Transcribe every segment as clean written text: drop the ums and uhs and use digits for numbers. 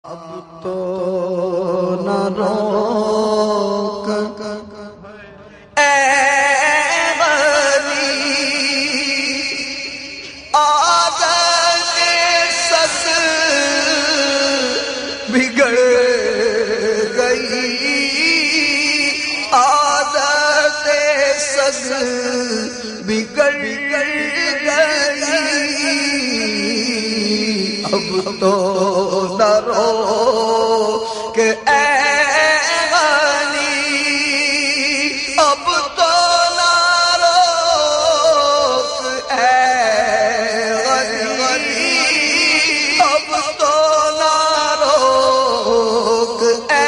اب تو نہ روک اے غنی عادت سس بگڑ گئی، عادت سس بگڑ گئی، اب تو نہ روک اے غنی، اب تو نہ روک اے غنی، اب تو نہ روک اے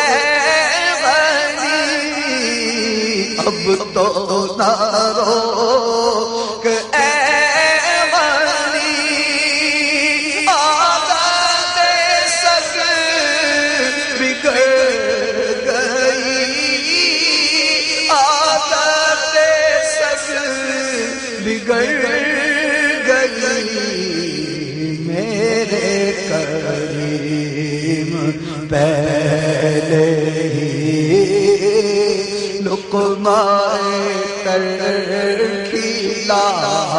غنی، اب تو نہ روک اے بگڑ گئی، میرے کریم پہلے ہی لقمہ تر کھلائے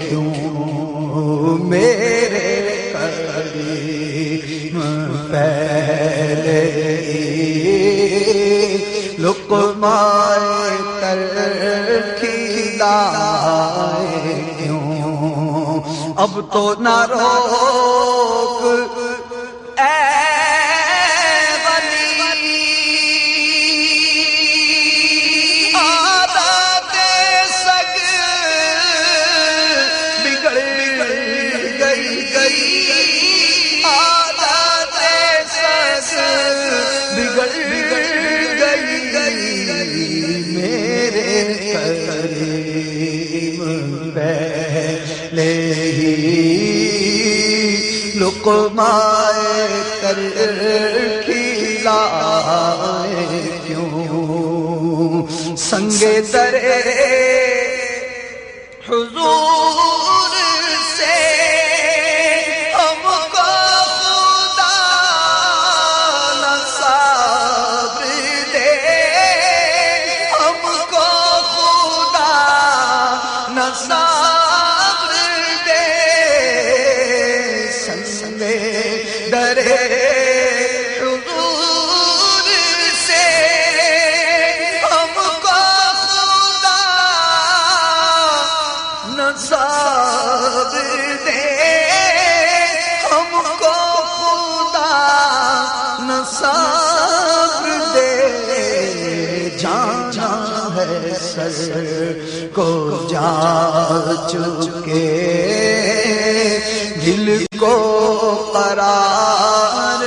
کیوں، میرے کریم پہلے ہی لقمہ تر کھلائے کیوں، اب تو نہ روک اے غنی، عادت سگ بگڑ گئی، عادت سگ بگڑ گئی، میرے کریم پہلے ہی لقمہ تر کھلائے کیوں، سنگ در حضور سے ہم کو خدا نہ صبر دے، ہم کو خدا نہ صبر دے، سنگ در حضور سے ہم کو خدا نہ صبر دے، ہم کو خدا نہ صبر دے، جانا ہے سر کو جا چکے، دل کو قرار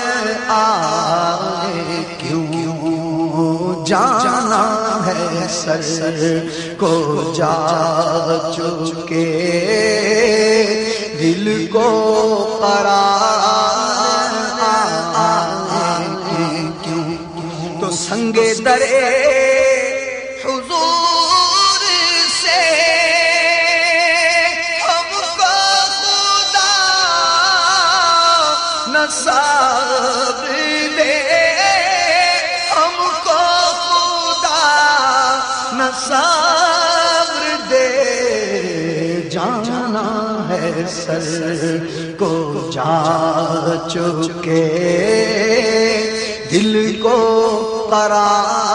آئے کیوں، جانا ہے سر کو جا چکے، دل کو قرار آئے کیوں، تو سنگ در حضور سے ہم کو خدا نہ صبر دے، ہم کو خدا نہ صبر دے، جانا ہے سر کو جا چکے، دل کو قرار